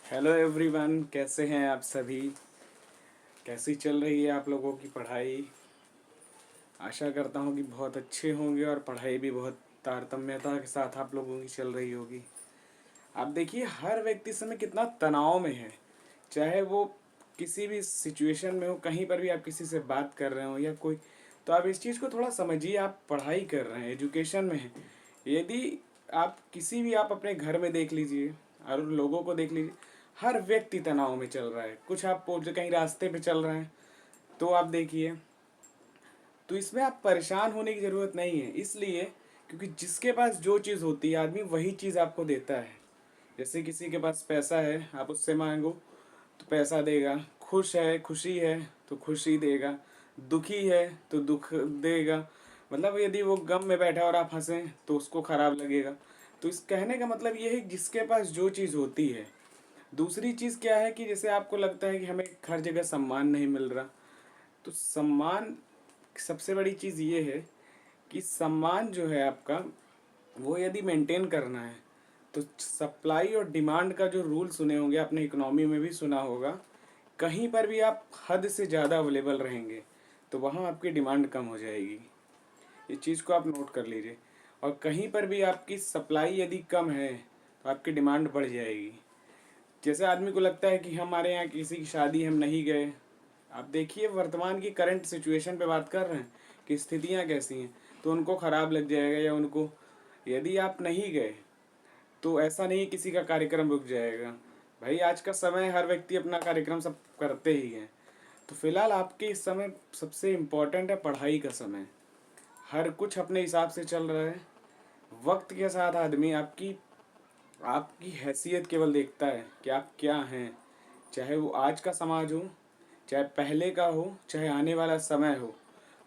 Hello everyone, कैसे हैं आप सभी। कैसी चल रही है आप लोगों की पढ़ाई। आशा करता हूँ कि बहुत अच्छे होंगे और पढ़ाई भी बहुत तारतम्यता के साथ आप लोगों की चल रही होगी। आप देखिए, हर व्यक्ति इस समय कितना तनाव में है। चाहे वो किसी भी सिचुएशन में हो, कहीं पर भी आप किसी से बात कर रहे हो या कोई, तो आप इस चीज़ को थोड़ा समझिए। आप पढ़ाई कर रहे हैं, एजुकेशन में हैं। यदि आप किसी भी, आप अपने घर में देख लीजिए और लोगों को देख लीजिए, हर व्यक्ति तनाव में चल रहा है। कुछ आप जो कहीं रास्ते पे चल रहे हैं तो आप देखिए, तो इसमें आप परेशान होने की ज़रूरत नहीं है। इसलिए क्योंकि जिसके पास जो चीज़ होती है, आदमी वही चीज़ आपको देता है। जैसे किसी के पास पैसा है, आप उससे मांगो तो पैसा देगा। खुश है, खुशी है तो खुशी देगा। दुखी है तो दुख देगा। मतलब यदि वो गम में बैठा और आप हंसें तो उसको खराब लगेगा। तो इस कहने का मतलब ये है कि जिसके पास जो चीज़ होती है। दूसरी चीज़ क्या है कि जैसे आपको लगता है कि हमें हर जगह सम्मान नहीं मिल रहा, तो सम्मान, सबसे बड़ी चीज़ ये है कि सम्मान जो है आपका, वो यदि मेंटेन करना है तो सप्लाई और डिमांड का जो रूल सुने होंगे आपने, इकोनॉमी में भी सुना होगा। कहीं पर भी आप हद से ज़्यादा अवेलेबल रहेंगे तो वहाँ आपकी डिमांड कम हो जाएगी। इस चीज़ को आप नोट कर लीजिए। और कहीं पर भी आपकी सप्लाई यदि कम है तो आपकी डिमांड बढ़ जाएगी। जैसे आदमी को लगता है कि हमारे यहाँ किसी की शादी हम नहीं गए। आप देखिए, वर्तमान की करंट सिचुएशन पे बात कर रहे हैं कि स्थितियाँ कैसी हैं, तो उनको ख़राब लग जाएगा। या उनको, यदि आप नहीं गए तो ऐसा नहीं किसी का कार्यक्रम रुक जाएगा। भाई आज का समय, हर व्यक्ति अपना कार्यक्रम सब करते ही हैं। तो फिलहाल आपके इस समय सबसे इम्पोर्टेंट है पढ़ाई का समय। हर कुछ अपने हिसाब से चल रहा है। वक्त के साथ आदमी आपकी आपकी हैसियत केवल देखता है कि आप क्या हैं। चाहे वो आज का समाज हो, चाहे पहले का हो, चाहे आने वाला समय हो।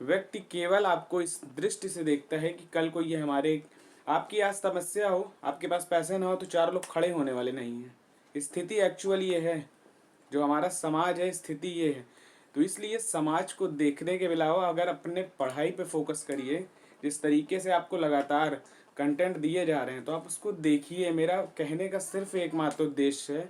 व्यक्ति केवल आपको इस दृष्टि से देखता है कि कल को ये हमारे, आपकी आज समस्या हो, आपके पास पैसे ना हो तो चार लोग खड़े होने वाले नहीं हैं। स्थिति एक्चुअल ये है, जो हमारा समाज है, स्थिति ये है। तो इसलिए समाज को देखने के अलावा अगर अपने पढ़ाई पे फोकस करिए। जिस तरीके से आपको लगातार कंटेंट दिए जा रहे हैं तो आप उसको देखिए। मेरा कहने का सिर्फ एकमात्र उद्देश्य है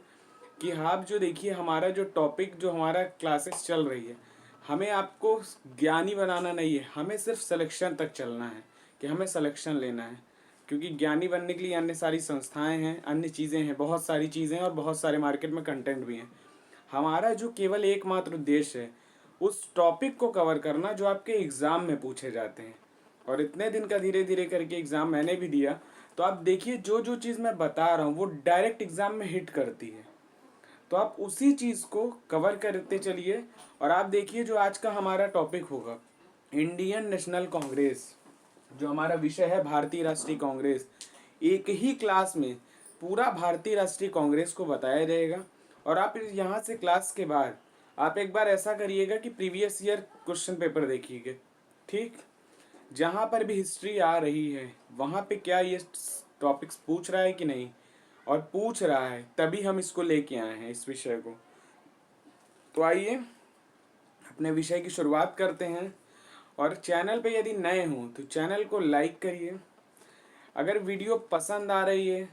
कि आप जो देखिए, हमारा जो टॉपिक, जो हमारा क्लासेस चल रही है, हमें आपको ज्ञानी बनाना नहीं है, हमें सिर्फ सिलेक्शन तक चलना है कि हमें सिलेक्शन लेना है। क्योंकि ज्ञानी बनने के लिए अन्य सारी संस्थाएं हैं, अन्य चीज़ें हैं, बहुत सारी चीज़ें हैं और बहुत सारे मार्केट में कंटेंट भी हैं। हमारा जो केवल एकमात्र उद्देश्य है, उस टॉपिक को कवर करना जो आपके एग्ज़ाम में पूछे जाते हैं। और इतने दिन का धीरे धीरे करके एग्ज़ाम मैंने भी दिया, तो आप देखिए जो जो चीज़ मैं बता रहा हूँ वो डायरेक्ट एग्ज़ाम में हिट करती है। तो आप उसी चीज़ को कवर करते चलिए। और आप देखिए, जो आज का हमारा टॉपिक होगा, इंडियन नेशनल कांग्रेस, जो हमारा विषय है भारतीय राष्ट्रीय कांग्रेस, एक ही क्लास में पूरा भारतीय राष्ट्रीय कांग्रेस को बताया जाएगा। और आप यहाँ से क्लास के बाद आप एक बार ऐसा करिएगा कि प्रीवियस ईयर क्वेश्चन पेपर देखिएगा। ठीक, जहाँ पर भी हिस्ट्री आ रही है वहाँ पे क्या ये टॉपिक्स पूछ रहा है कि नहीं, और पूछ रहा है तभी हम इसको लेके आए हैं, इस विषय को। तो आइए अपने विषय की शुरुआत करते हैं। और चैनल पे यदि नए हों तो चैनल को लाइक करिए। अगर वीडियो पसंद आ रही है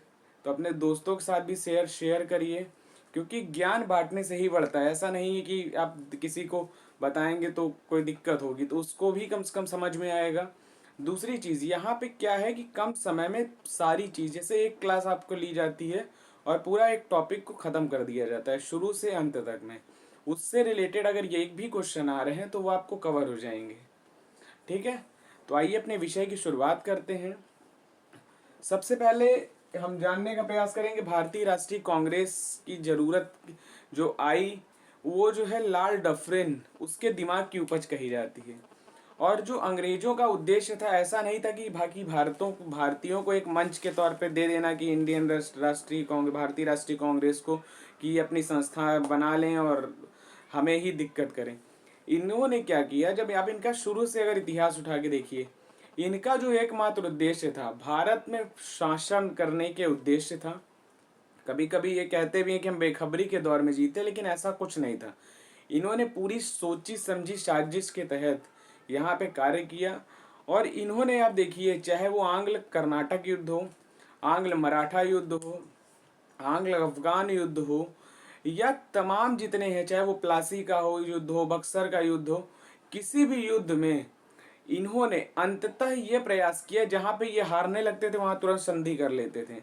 तो अपने दोस्तों के साथ भी शेयर करिए। क्योंकि ज्ञान बांटने से ही बढ़ता है। ऐसा नहीं है कि आप किसी को बताएंगे तो कोई दिक्कत होगी, तो उसको भी कम से कम समझ में आएगा। दूसरी चीज़ यहाँ पे क्या है कि कम समय में सारी चीज़, जैसे एक क्लास आपको ली जाती है और पूरा एक टॉपिक को ख़त्म कर दिया जाता है शुरू से अंत तक में। उससे रिलेटेड अगर ये एक भी क्वेश्चन आ रहे हैं तो वो आपको कवर हो जाएंगे। ठीक है, तो आइए अपने विषय की शुरुआत करते हैं। सबसे पहले हम जानने का प्रयास करेंगे भारतीय राष्ट्रीय कांग्रेस की जरूरत जो आई, वो जो है लाल डफरिन, उसके दिमाग की उपज कही जाती है। और जो अंग्रेजों का उद्देश्य था, ऐसा नहीं था कि बाकी भारतीयों को एक मंच के तौर पे दे देना कि इंडियन राष्ट्रीय कांग्रेस, भारतीय राष्ट्रीय कांग्रेस को कि अपनी संस्था बना लें और हमें ही दिक्कत करें। इन्होंने क्या किया, जब आप इनका शुरू से अगर इतिहास उठा के देखिए, इनका जो एकमात्र उद्देश्य था भारत में शासन करने के उद्देश्य था। कभी कभी ये कहते भी हैं कि हम बेखबरी के दौर में जीते, लेकिन ऐसा कुछ नहीं था। इन्होंने पूरी सोची समझी साजिश के तहत यहाँ पे कार्य किया। और इन्होंने, आप देखिए, चाहे वो आंग्ल कर्नाटक युद्ध हो, आंग्ल मराठा युद्ध हो, आंग्ल अफगान युद्ध हो, या तमाम जितने हैं, चाहे वो प्लासी का हो युद्ध हो, बक्सर का युद्ध हो, किसी भी युद्ध में इन्होंने अंततः ये प्रयास किया, जहां पे ये हारने लगते थे वहां तुरंत संधि कर लेते थे।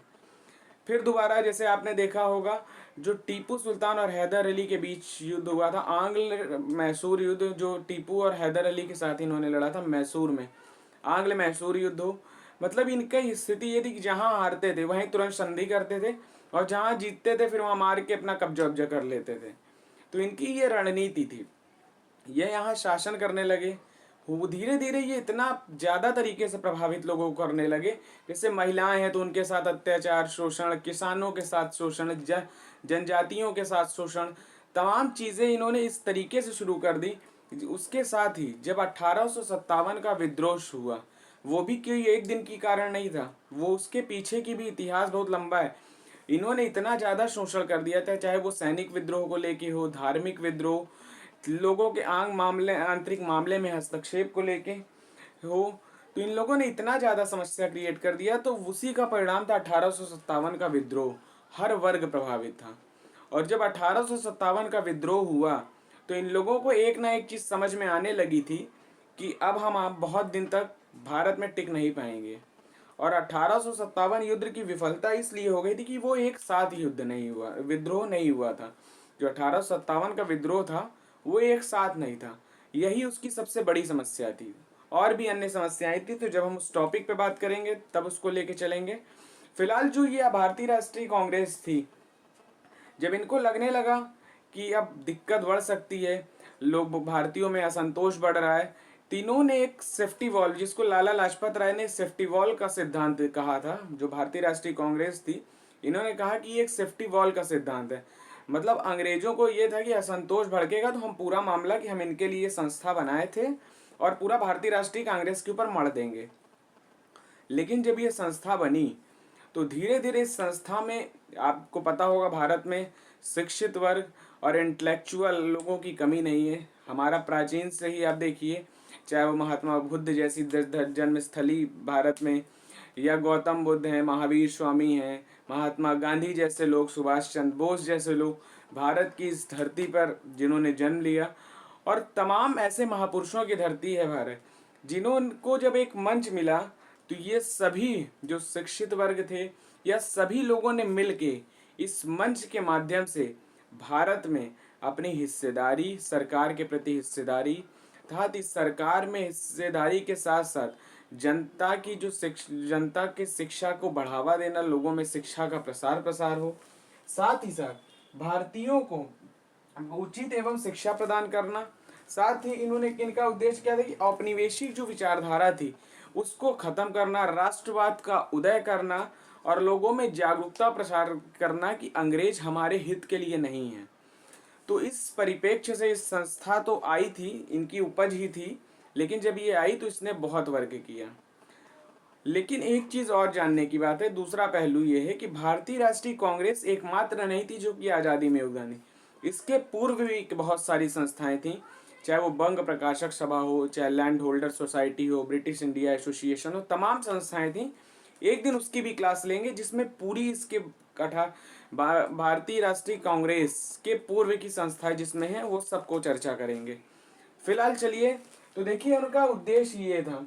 फिर दोबारा जैसे आपने देखा होगा, जो टीपू सुल्तान और हैदर अली के बीच युद्ध हुआ था, आंग्ल मैसूर युद्ध, जो टीपू और हैदर अली के साथ इन्होंने लड़ा था मैसूर में, आंग्ल मैसूर युद्ध हो, मतलब इनका स्थिति ये थी कि जहां हारते थे वहीं तुरंत संधि करते थे, और जहां जीतते थे फिर वहां मार के अपना कब्जा वब्जा कर लेते थे। तो इनकी ये रणनीति थी। ये यहाँ शासन करने लगे, वो धीरे धीरे ये इतना ज्यादा तरीके से प्रभावित लोगों को करने लगे, जैसे महिलाएं हैं तो उनके साथ अत्याचार, शोषण, किसानों के साथ शोषण, जनजातियों के साथ शोषण, तमाम चीजें इन्होंने इस तरीके से शुरू कर दी। उसके साथ ही जब 1857 का विद्रोह हुआ, वो भी कोई एक दिन की कारण नहीं था, वो उसके पीछे की भी इतिहास बहुत लंबा है। इन्होंने इतना ज्यादा शोषण कर दिया था, चाहे वो सैनिक विद्रोह को लेके हो, धार्मिक विद्रोह, लोगों के आंतरिक मामले में हस्तक्षेप को लेके हो, तो इन लोगों ने इतना ज्यादा समस्या क्रिएट कर दिया। तो उसी का परिणाम था 1857 का विद्रोह। हर वर्ग प्रभावित था। और जब 1857 का विद्रोह हुआ तो इन लोगों को एक ना एक चीज समझ में आने लगी थी कि अब हम आप बहुत दिन तक भारत में टिक नहीं पाएंगे। और 1857 युद्ध की विफलता इसलिए हो गई थी कि वो एक साथ युद्ध नहीं हुआ, विद्रोह नहीं हुआ था। जो 1857 का विद्रोह था वो एक साथ नहीं था, यही उसकी सबसे बड़ी समस्या थी। और भी अन्य समस्याएं थी, तो जब हम उस टॉपिक पे बात करेंगे तब उसको लेके चलेंगे। फिलहाल जो ये भारतीय राष्ट्रीय कांग्रेस थी, जब इनको लगने लगा कि अब दिक्कत बढ़ सकती है, लोग भारतीयों में असंतोष बढ़ रहा है, तीनों ने एक सेफ्टी वॉल, जिसको लाला लाजपत राय ने सेफ्टी वॉल का सिद्धांत कहा था, जो भारतीय राष्ट्रीय कांग्रेस थी, इन्होंने कहा कि ये एक सेफ्टी वॉल का सिद्धांत है। मतलब अंग्रेजों को ये था कि असंतोष भड़केगा तो हम पूरा मामला कि हम इनके लिए संस्था बनाए थे और पूरा भारतीय राष्ट्रीय कांग्रेस के ऊपर मढ़ देंगे। लेकिन जब ये संस्था बनी तो धीरे धीरे इस संस्था में, आपको पता होगा, भारत में शिक्षित वर्ग और इंटेलेक्चुअल लोगों की कमी नहीं है। हमारा प्राचीन से ही आप देखिए, चाहे वो महात्मा बुद्ध जैसी जन्मस्थली भारत में, या गौतम बुद्ध हैं, महावीर स्वामी हैं, महात्मा गांधी जैसे लोग, सुभाष चंद्र बोस जैसे लोग भारत की इस धरती पर जिन्होंने जन्म लिया, और तमाम ऐसे महापुरुषों की धरती है भारत, जिन्होंने जब एक मंच मिला तो ये सभी जो शिक्षित वर्ग थे या सभी लोगों ने मिलके इस मंच के माध्यम से भारत में अपनी हिस्सेदारी, सरकार के प्रति हिस्सेदारी, साथ ही सरकार में हिस्सेदारी के साथ साथ जनता की जो जनता के शिक्षा को बढ़ावा देना, लोगों में शिक्षा का प्रसार हो, साथ ही साथ भारतीयों को उचित एवं शिक्षा प्रदान करना। साथ ही इन्होंने, इनका उद्देश्य क्या था कि औपनिवेशिक जो विचारधारा थी उसको खत्म करना, राष्ट्रवाद का उदय करना और लोगों में जागरूकता प्रसार करना कि अंग्रेज हमारे हित के लिए नहीं है। तो इस परिप्रेक्ष्य से इस संस्था तो आई थी, इनकी उपज ही थी, लेकिन जब ये आई तो इसने बहुत वर्क किया। लेकिन एक चीज और जानने की बात है, दूसरा पहलू ये है कि भारतीय राष्ट्रीय कांग्रेस एकमात्र नहीं थी जो कि आज़ादी में योगदान दी। इसके पूर्व भी बहुत सारी संस्थाएं थीं, चाहे वो बंग प्रकाशक सभा हो, चाहे लैंड होल्डर सोसाइटी हो, ब्रिटिश इंडिया एसोसिएशन हो, तमाम संस्थाएं थीं। एक दिन उसकी भी क्लास लेंगे जिसमें पूरी इसके भारतीय राष्ट्रीय कांग्रेस के पूर्व की संस्थाएं जिसमें है वो सबको चर्चा करेंगे। फिलहाल चलिए, तो देखिए उनका उद्देश्य ये था,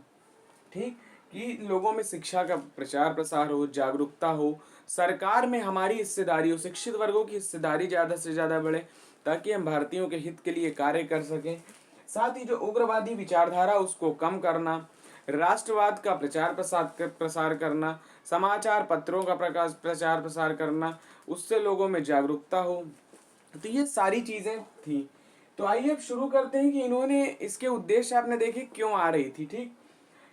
ठीक, कि लोगों में शिक्षा का प्रचार प्रसार हो, जागरूकता हो, सरकार में हमारी हिस्सेदारी हो, शिक्षित वर्गों की हिस्सेदारी ज़्यादा से ज़्यादा बढ़े ताकि हम भारतीयों के हित के लिए कार्य कर सकें। साथ ही जो उग्रवादी विचारधारा उसको कम करना, राष्ट्रवाद का प्रसार करना, समाचार पत्रों का प्रचार प्रसार करना, उससे लोगों में जागरूकता हो। तो ये सारी चीज़ें थी। तो आइए अब शुरू करते हैं कि इन्होंने, इसके उद्देश्य आपने देखे क्यों आ रही थी। ठीक,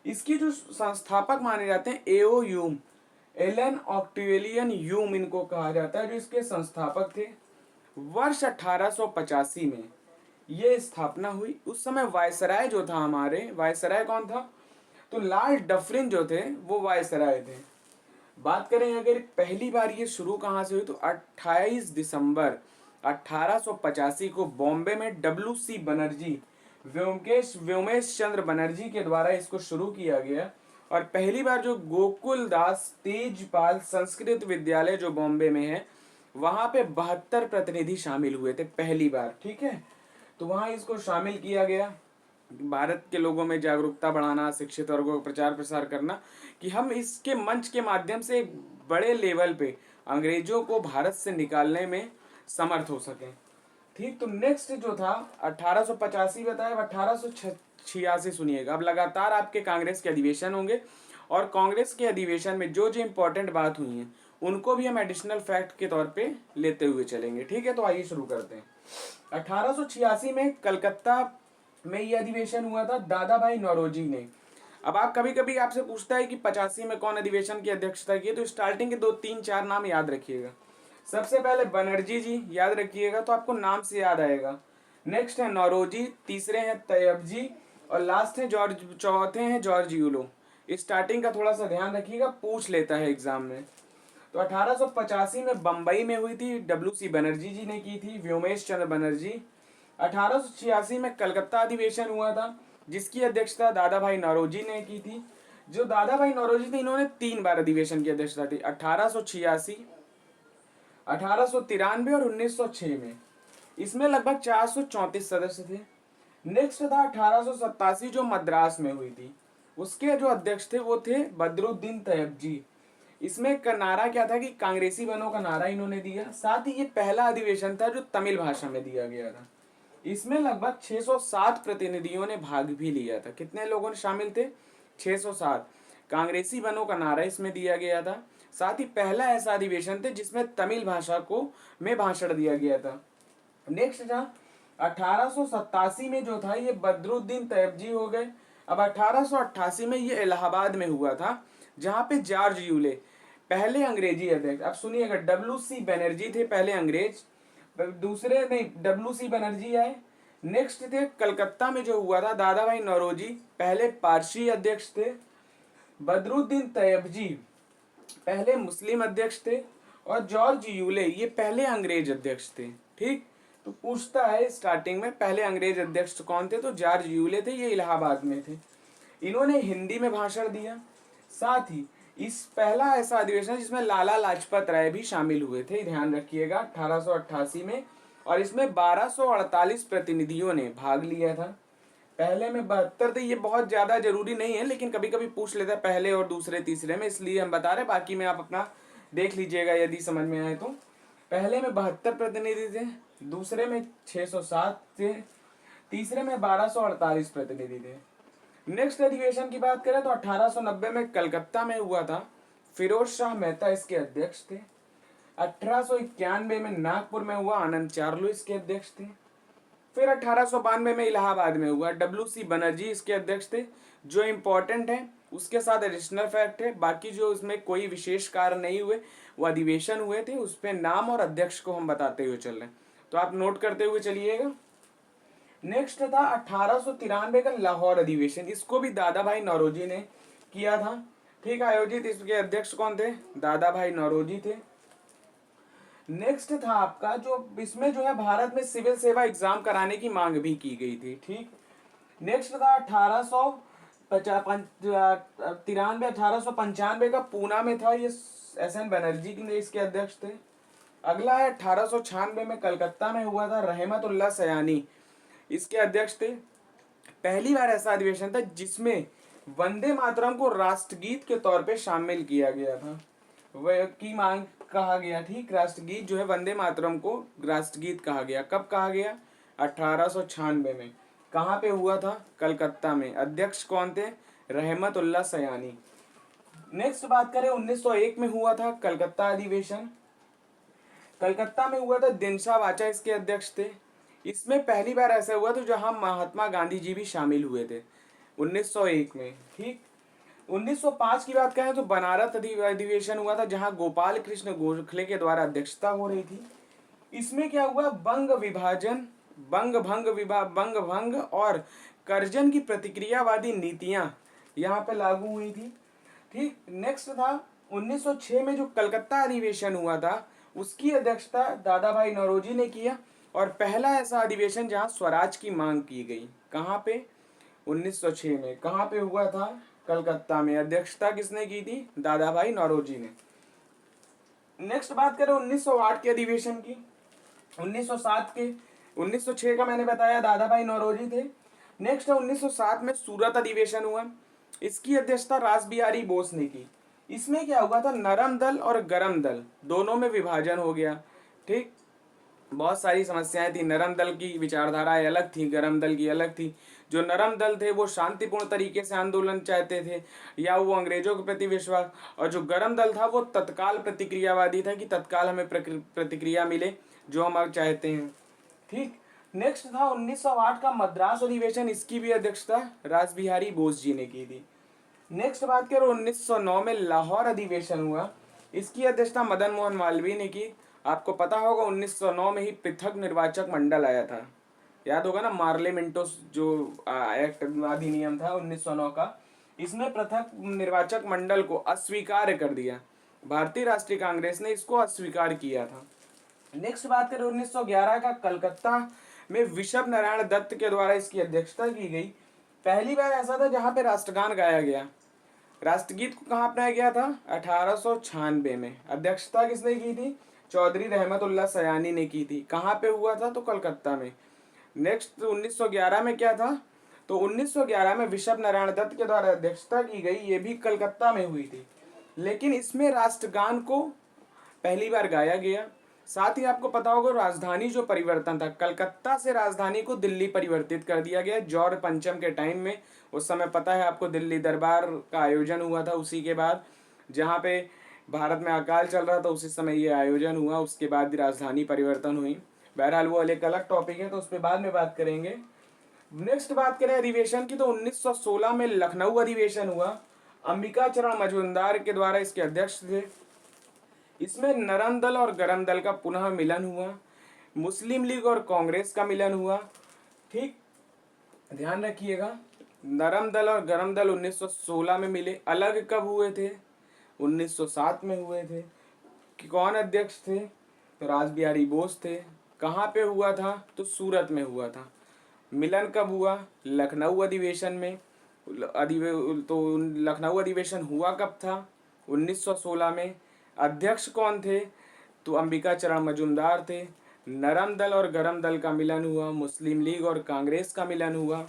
इसकी जो संस्थापक माने जाते हैं एओ ह्यूम, एलन ऑक्टेवियन ह्यूम इनको कहा जाता है, जो इसके संस्थापक थे। वर्ष 1885 में ये स्थापना हुई। उस समय वायसराय जो था, हमारे वायसराय कौन था, तो लॉर्ड डफरिन जो थे वो वायसराय थे। बात करें अगर पहली बार ये शुरू कहाँ से हुई, तो 28 दिसंबर 1885 को बॉम्बे में डब्ल्यू.सी. बनर्जी, व्योमेश चंद्र बनर्जी के द्वारा इसको शुरू किया गया। और पहली बार जो गोकुल दास तेजपाल संस्कृत विद्यालय जो बॉम्बे में है, वहां पे 72 प्रतिनिधि शामिल हुए थे पहली बार, ठीक है। तो वहां इसको शामिल किया गया, भारत के लोगों में जागरूकता बढ़ाना, शिक्षित वर्गों को प्रचार प्रसार करना कि हम इसके मंच के माध्यम से एक बड़े लेवल पे अंग्रेजों को भारत से निकालने में समर्थ हो सके, ठीक। तो नेक्स्ट जो था 1885 बताया, 1886 सुनिएगा। अब लगातार आपके कांग्रेस के अधिवेशन होंगे और कांग्रेस के अधिवेशन में जो जो इम्पोर्टेंट बात हुई है उनको भी हम एडिशनल फैक्ट के तौर पे लेते हुए चलेंगे, ठीक है। तो आइए शुरू करते हैं। 1886 में कलकत्ता में ये अधिवेशन हुआ था दादा भाई नौरोजी ने। अब आप कभी कभी आपसे पूछता है कि 85 में कौन अधिवेशन की अध्यक्षता की, तो स्टार्टिंग के 2 3 4 नाम याद रखिएगा। सबसे पहले बनर्जी जी याद रखिएगा, तो आपको नाम से याद आएगा। नेक्स्ट है नौरोजी, तीसरे हैं तैयब जी, और लास्ट है जॉर्ज, चौथे हैं जॉर्ज यूलो। स्टार्टिंग का थोड़ा सा ध्यान रखिएगा, पूछ लेता है एग्जाम में। तो 1885 में बंबई में हुई थी, WC बनर्जी जी ने की थी, व्योमेश चंद्र बनर्जी। 1886 में कलकत्ता अधिवेशन हुआ था जिसकी अध्यक्षता दादा भाई नौरोजी ने की थी। जो दादा भाई नौरोजी थे इन्होंने 3 बार अधिवेशन की अध्यक्षता थी, 1886, 1893 और 1906 में। इसमें लगभग 434 सदस्य थे। नेक्स्ट था 1887 जो मद्रास में हुई थी, उसके जो अध्यक्ष थे वो थे बदरुद्दीन तैयब जी। इसमें का नारा क्या था कि कांग्रेसी बनो का नारा इन्होंने दिया। साथ ही ये पहला अधिवेशन था जो तमिल भाषा में दिया गया था। इसमें लगभग 607 प्रतिनिधियों ने भाग भी लिया था। कितने लोगों ने शामिल थे? 607। कांग्रेसी बनो का नारा इसमें दिया गया था। साथ ही पहला ऐसा अधिवेशन थे जिसमें तमिल भाषा को में भाषण दिया गया था। नेक्स्ट था 1887 में जो था ये बदरुद्दीन तैयब जी हो गए। अब 1888 में ये इलाहाबाद में हुआ था जहां पे जॉर्ज यूले पहले अंग्रेजी अध्यक्ष। अब सुनिएगा, WC बनर्जी थे पहले अंग्रेज, दूसरे नहीं WC बनर्जी आए। नेक्स्ट थे कलकत्ता में जो हुआ था दादा भाई नौरोजी पहले पारसी अध्यक्ष थे। बदरुद्दीन तैयब जी पहले मुस्लिम अध्यक्ष थे और जॉर्ज यूले ये पहले अंग्रेज अध्यक्ष थे, ठीक। तो पूछता है स्टार्टिंग में पहले अंग्रेज अध्यक्ष कौन थे, तो जॉर्ज यूले थे, ये इलाहाबाद में थे। इन्होंने हिंदी में भाषण दिया। साथ ही इस पहला ऐसा अधिवेशन जिसमें लाला लाजपत राय भी शामिल हुए थे, ध्यान रखिएगा, 1888 में। और इसमें 1248 प्रतिनिधियों ने भाग लिया था। पहले में 72 थे। ये बहुत ज्यादा जरूरी नहीं है लेकिन कभी कभी पूछ लेता है पहले और दूसरे तीसरे में, इसलिए हम बता रहे, बाकी में आप अपना देख लीजिएगा यदि समझ में आए तो। पहले में 72 प्रतिनिधि थे, दूसरे में 607 थे, तीसरे में 1248 प्रतिनिधि थे। नेक्स्ट अधिवेशन की बात करें तो 1890 में कलकत्ता में हुआ था। फिरोज शाह मेहता इसके अध्यक्ष थे। 1891 में नागपुर में हुआ, आनंद चार्लू इसके अध्यक्ष थे। फिर 1892 में इलाहाबाद में हुआ, WC बनर्जी इसके अध्यक्ष थे। जो इम्पोर्टेंट है उसके साथ एडिशनल फैक्ट है, बाकी जो उसमें कोई विशेष कार्य नहीं हुए वो अधिवेशन हुए थे, उस पर नाम और अध्यक्ष को हम बताते हुए चल रहे हैं, तो आप नोट करते हुए चलिएगा। नेक्स्ट था 1893 का लाहौर अधिवेशन। इसको भी दादा भाई नौरोजी ने किया था, ठीक आयोजित। इसके अध्यक्ष कौन थे? दादा भाई नौरोजी थे। नेक्स्ट था आपका जो इसमें जो है भारत में सिविल सेवा एग्जाम कराने की मांग भी की गई थी, ठीक। नेक्स्ट था 1895 का पूना में था, ये SN बनर्जी ने इसके अध्यक्ष थे। अगला है 1896 में कलकत्ता में हुआ था, रहमतुल्लाह सयानी इसके अध्यक्ष थे। पहली बार ऐसा अधिवेशन था जिसमें वंदे मातरम को राष्ट्रगीत के तौर पे शामिल किया गया था, वह की मांग कहा गया, ठीक। राष्ट्रगीत जो है वंदे मातरम को राष्ट्रगीत कहा गया। कब कहा गया? 1896 में। कहाँ पे हुआ था? कलकत्ता में। अध्यक्ष कौन थे? रहमतुल्लाह सयानी। नेक्स्ट बात करें 1901 में हुआ था कलकत्ता अधिवेशन। कलकत्ता में हुआ था, दिनशा वाचा इसके अध्यक्ष थे। इसमें पहली बार ऐसा हुआ था जहां महात्मा गांधी जी भी शामिल हुए थे 1901 में, ठीक। 1905 की बात करें तो बनारस अधिवेशन हुआ था जहां गोपाल कृष्ण गोखले के द्वारा अध्यक्षता हो रही थी। इसमें क्या हुआ? बंग विभाजन, बंग भंग और कर्जन की प्रतिक्रियावादी नीतियां यहाँ पे लागू हुई थी, ठीक। नेक्स्ट था 1906 में जो कलकत्ता अधिवेशन हुआ था उसकी अध्यक्षता दादा भाई नौरोजी ने किया और पहला ऐसा अधिवेशन जहां स्वराज की मांग की गई। कहाँ पे? 1906 में। कहाँ पे हुआ था? कलकत्ता में। अध्यक्षता किसने की थी? दादा भाई नौरोजी ने। नेक्स्ट बात करें 1908 के अधिवेशन की। 1907 के 1906 का मैंने बताया दादा भाई नौरोजी थे। नेक्स्ट है 1907 में सूरत अधिवेशन हुआ। इसकी अध्यक्षता रास बिहारी बोस ने की। इसमें क्या हुआ था, नरम दल और गरम दल दोनों में विभाजन हो गया। ठीक, बहुत सारी समस्याएं थी। नरम दल की विचारधाराएं अलग थी, गरम दल की अलग थी। जो नरम दल थे वो शांतिपूर्ण तरीके से आंदोलन चाहते थे या वो अंग्रेजों के प्रति विश्वास, और जो गरम दल था वो तत्काल प्रतिक्रियावादी था कि तत्काल हमें प्रतिक्रिया मिले जो हम अब चाहते हैं। ठीक, नेक्स्ट था 1908 का मद्रास अधिवेशन। इसकी भी अध्यक्षता रास बिहारी बोस जी ने की थी। नेक्स्ट बात करो 1909 में लाहौर अधिवेशन हुआ। इसकी अध्यक्षता मदन मोहन मालवीय ने की। आपको पता होगा 1909 में ही पृथक निर्वाचक मंडल आया था, याद होगा ना, मार्ले मिंटोस जो एक्ट अधिनियम था 1909 का। इसमें पृथक निर्वाचक मंडल को अस्वीकार कर दिया। भारतीय राष्ट्रीय कांग्रेस ने इसको अस्वीकार किया था। नेक्स्ट बात करें 1911 का, कलकत्ता में विशव नारायण दत्त के द्वारा इसकी अध्यक्षता की गई। पहली बार ऐसा था जहां पे राष्ट्रगान गाया गया। राष्ट्रगीत को कहाँ अपनाया गया था, 1896 में। अध्यक्षता किसने की थी, चौधरी रहमतुल्लाह सयानी ने की थी। कहाँ पे हुआ था, तो कलकत्ता में। नेक्स्ट 1911 में क्या था, तो 1911 में विशव नारायण दत्त के द्वारा अध्यक्षता की गई, ये भी कलकत्ता में हुई थी। लेकिन इसमें राष्ट्रगान को पहली बार गाया गया। साथ ही आपको पता होगा राजधानी जो परिवर्तन था, कलकत्ता से राजधानी को दिल्ली परिवर्तित कर दिया गया जॉर्ज पंचम के टाइम में। उस समय पता है आपको दिल्ली दरबार का आयोजन हुआ था, उसी के बाद जहाँ पे भारत में अकाल चल रहा था उसी समय ये आयोजन हुआ। उसके बाद राजधानी परिवर्तन हुई। बहरहाल वो एक अलग टॉपिक है, तो उस पर बाद में बात करेंगे। नेक्स्ट बात करें अधिवेशन की, तो 1916 में लखनऊ अधिवेशन हुआ। अंबिका चरण मजूमदार के द्वारा इसके अध्यक्ष थे। इसमें नरम दल और गरम दल का पुनः मिलन हुआ। मुस्लिम लीग और कांग्रेस का मिलन हुआ। ठीक, ध्यान रखिएगा, नरम दल और गरम दल 1916 में मिले। अलग कब हुए थे, 1907 में हुए थे। कि कौन अध्यक्ष थे, तो रास बिहारी बोस थे। कहाँ पे हुआ था, तो सूरत में हुआ था। मिलन कब हुआ, लखनऊ अधिवेशन में। तो लखनऊ अधिवेशन हुआ कब था, 1916 में। अध्यक्ष कौन थे, तो अंबिका चरण मजूमदार थे। नरम दल और गरम दल का मिलन हुआ, मुस्लिम लीग और कांग्रेस का मिलन हुआ।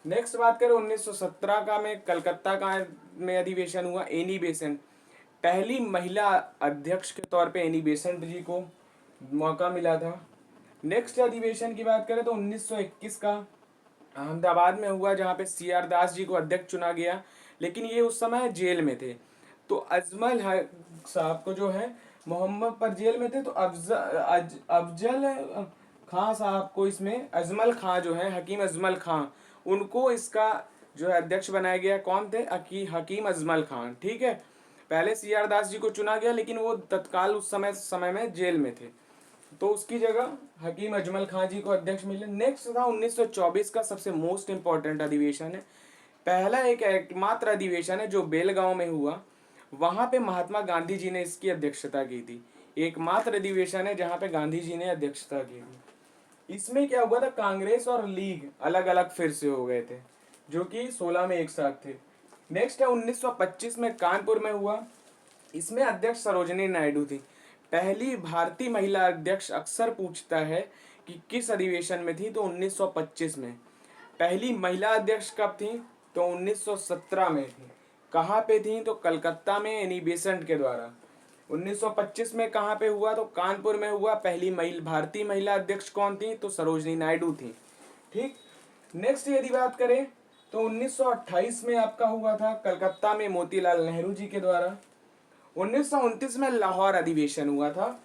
नेक्स्ट बात करें 1917 का, में कलकत्ता का में अधिवेशन हुआ। एनी बेसेंट, पहली महिला अध्यक्ष के तौर पे एनी बेसेंट जी को मौका मिला था। नेक्स्ट अधिवेशन की बात करें तो 1921 का अहमदाबाद में हुआ, जहाँ पे CR दास जी को अध्यक्ष चुना गया। लेकिन ये उस समय जेल में थे, तो अजमल साहब को जो है मोहम्मद पर जेल में थे, तो अफजल खां साहब को इसमें, अजमल खां जो है, हकीम अजमल खां, उनको इसका जो है अध्यक्ष बनाया गया। कौन थे, हकीम अजमल खान। ठीक है, पहले CR दास जी को चुना गया, लेकिन वो तत्काल उस समय में जेल में थे, तो उसकी जगह हकीम अजमल खां जी को अध्यक्ष मिले। नेक्स्ट था 1924 का, सबसे मोस्ट इंपॉर्टेंट अधिवेशन है। पहला एकमात्र अधिवेशन है जो बेलगांव में हुआ। वहां पे महात्मा गांधी जी ने इसकी अध्यक्षता की थी। एकमात्र अधिवेशन है जहां पे गांधी जी ने अध्यक्षता की थी। इसमें क्या हुआ था, कांग्रेस और लीग अलग अलग फिर से हो गए थे, जो कि 16 में एक साथ थे। नेक्स्ट है 1925 में कानपुर में हुआ। इसमें अध्यक्ष सरोजिनी नायडू थी, पहली भारतीय महिला अध्यक्ष। अक्सर पूछता है कि किस अधिवेशन में थी, तो 1925 में। पहली महिला अध्यक्ष कब थी, तो 1917 में थी। कहाँ पे थी, तो कलकत्ता में एनी बेसेंट के द्वारा। 1925 में कहाँ पे हुआ, तो कानपुर में हुआ। पहली भारतीय महिला अध्यक्ष कौन थी, तो सरोजिनी नायडू थी। ठीक, नेक्स्ट यदि बात करें तो 1928 में आपका हुआ था कलकत्ता में मोतीलाल नेहरू जी के द्वारा। 1929 में लाहौर अधिवेशन हुआ था,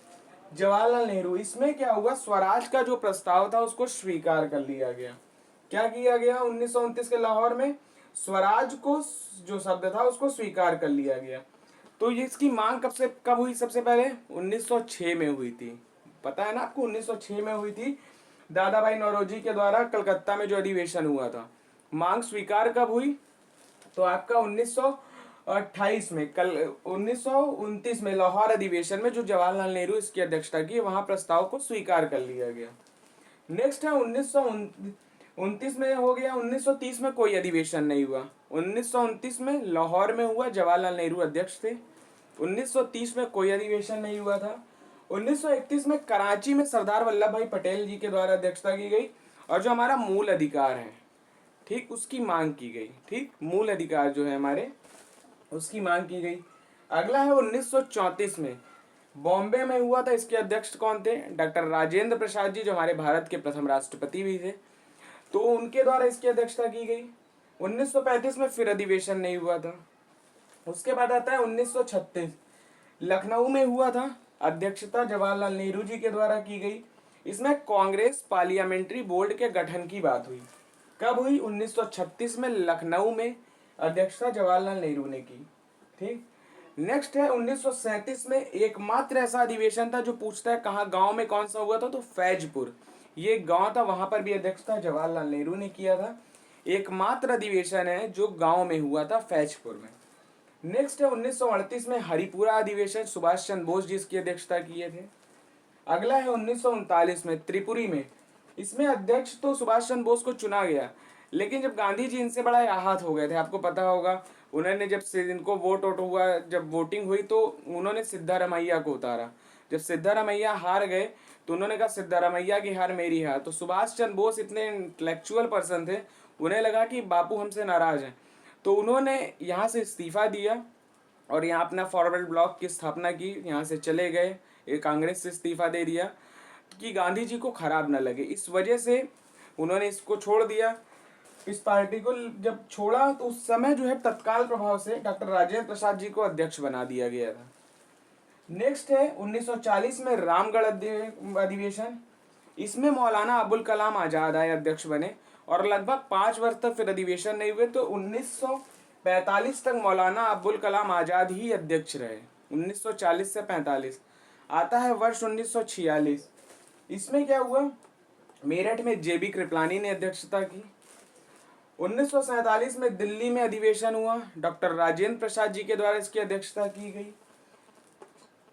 जवाहरलाल नेहरू। इसमें क्या हुआ, स्वराज का जो प्रस्ताव था उसको स्वीकार कर लिया गया। क्या किया गया 1929 के लाहौर में, स्वराज को जो शब्द था उसको स्वीकार कर लिया गया। तो ये इसकी मांग कब हुई, सबसे पहले 1906 में हुई थी। पता है ना आपको, 1906 में हुई थी, दादा भाई नौरोजी के द्वारा कलकत्ता में जो अधिवेशन हुआ था। मांग स्वीकार कब हुई, तो आपका 1928 में, कल 1929 में लाहौर अधिवेशन में जो जवाहरलाल नेहरू इसकी अध्यक्षता की, वहां प्रस्ताव को स्वीकार कर लिया गया। नेक्स्ट है 1929 में हो गया। 1930 में कोई अधिवेशन नहीं हुआ। 1929 में लाहौर में हुआ, जवाहरलाल नेहरू अध्यक्ष थे। 1930 में कोई अधिवेशन नहीं हुआ था। 1931 में कराची में सरदार वल्लभ भाई पटेल जी के द्वारा अध्यक्षता की गई और जो हमारा मूल अधिकार है, ठीक, उसकी मांग की गई। ठीक, मूल अधिकार जो है हमारे, उसकी मांग की गई। अगला है 1934 में बॉम्बे में हुआ था। इसके अध्यक्ष कौन थे? डॉक्टर राजेंद्र प्रसाद जी, जो हमारे भारत के प्रथम राष्ट्रपति भी थे, तो उनके द्वारा इसकी अध्यक्षता की गई। 1935 में फिर अधिवेशन नहीं हुआ था। उसके बाद आता है 1936, लखनऊ में हुआ था। अध्यक्षता जवाहरलाल नेहरू जी के द्वारा की गई। इसमें कांग्रेस पार्लियामेंट्री बोर्ड के गठन की बात हुई। कब हुई? 1936 में लखनऊ में अध्यक्षता जवाहरलाल नेहरू ने की। ठीक, नेक्स्ट है 1937 में एकमात्र ऐसा अधिवेशन था जो पूछता है कहाँ, गांव में कौन सा हुआ था? तो फैजपुर, ये गांव था, वहां पर भी अध्यक्षता जवाहरलाल नेहरू ने किया था। एकमात्र अधिवेशन है जो गांव में हुआ था, फैजपुर में। नेक्स्ट है 1938 में हरिपुरा अधिवेशन, सुभाष चंद्र बोस जी इसकी अध्यक्षता किए थे। अगला है 1939 में त्रिपुरी में। इसमें अध्यक्ष तो सुभाष चंद्र बोस को चुना गया, लेकिन जब गांधी जी इनसे बड़ा आहत हो गए थे, आपको पता होगा, उन्होंने जब से इनको वोट हुआ, जब वोटिंग हुई तो उन्होंने सिद्धारमैया को उतारा। जब सिद्धारमैया हार गए तो उन्होंने कहा सिद्धारमैया की हार मेरी हार। तो सुभाष चंद्र बोस इतने इंटेलेक्चुअल पर्सन थे, उन्हें लगा कि बापू हमसे नाराज हैं, तो उन्होंने यहाँ से इस्तीफा दिया और यहाँ अपना फॉरवर्ड ब्लॉक की स्थापना की। यहाँ से चले गए, एक कांग्रेस से इस्तीफा दे दिया कि गांधी जी को खराब न लगे। इस वजह से उन्होंने इसको छोड़ दिया। इस पार्टी को जब छोड़ा तो उस समय जो है तत्काल प्रभाव से डॉक्टर राजेंद्र प्रसाद जी को अध्यक्ष बना दिया गया था। नेक्स्ट है 1940 में रामगढ़ अधिवेशन। इसमें मौलाना अबुल कलाम आजाद आए, अध्यक्ष बने और लगभग 5 वर्ष तक फिर अधिवेशन नहीं हुए। तो 1945 तक मौलाना अबुल कलाम आजाद ही अध्यक्ष रहे। 1940 से 45 आता है वर्ष 1946। इसमें क्या हुआ? मेरठ में जेबी कृपलानी ने अध्यक्षता की। 1947 में दिल्ली में अधिवेशन हुआ, डॉक्टर राजेंद्र प्रसाद जी के द्वारा इसकी अध्यक्षता की गई।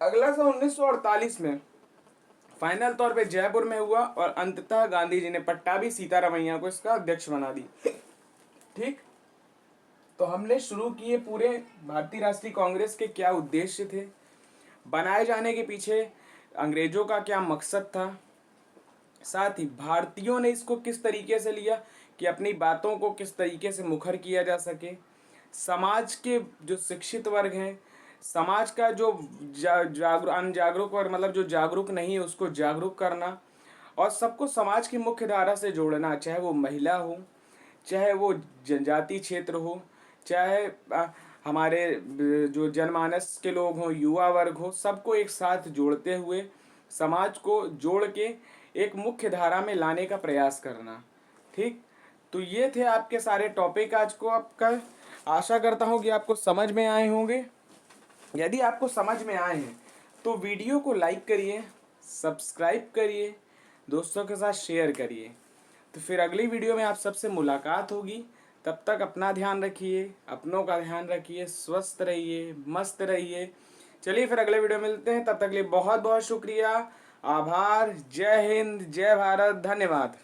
अगला सा 1948 में फाइनल तौर पे जयपुर में हुआ और अंततः गांधी जी ने पट्टाभी सीतारामैया को इसका अध्यक्ष बना दी। ठीक, तो हमने शुरू किए पूरे भारतीय राष्ट्रीय कांग्रेस के क्या उद्देश्य थे, बनाए जाने के पीछे अंग्रेजों का क्या मकसद था, साथ ही भारतीयों ने इसको किस तरीके से लिया कि अपनी बातों को किस तरीके से मुखर किया जा सके, समाज के जो शिक्षित वर्ग हैं, समाज का जो अनजागरूक वर्ग, मतलब जो जागरूक नहीं है, उसको जागरूक करना और सबको समाज की मुख्य धारा से जोड़ना, चाहे वो महिला हो, चाहे वो जनजाति क्षेत्र हो, चाहे हमारे जो जनमानस के लोग हों, युवा वर्ग हो, सबको एक साथ जोड़ते हुए समाज को जोड़ के एक मुख्य धारा में लाने का प्रयास करना। ठीक, तो ये थे आपके सारे टॉपिक आज को। आपका आशा करता हूँ कि आपको समझ में आए होंगे। यदि आपको समझ में आए हैं तो वीडियो को लाइक करिए, सब्सक्राइब करिए, दोस्तों के साथ शेयर करिए। तो फिर अगली वीडियो में आप सबसे मुलाकात होगी। तब तक अपना ध्यान रखिए, अपनों का ध्यान रखिए, स्वस्थ रहिए, मस्त रहिए। चलिए फिर अगले वीडियो में मिलते हैं, तब तक के लिए बहुत बहुत शुक्रिया, आभार। जय हिंद, जय भारत, धन्यवाद।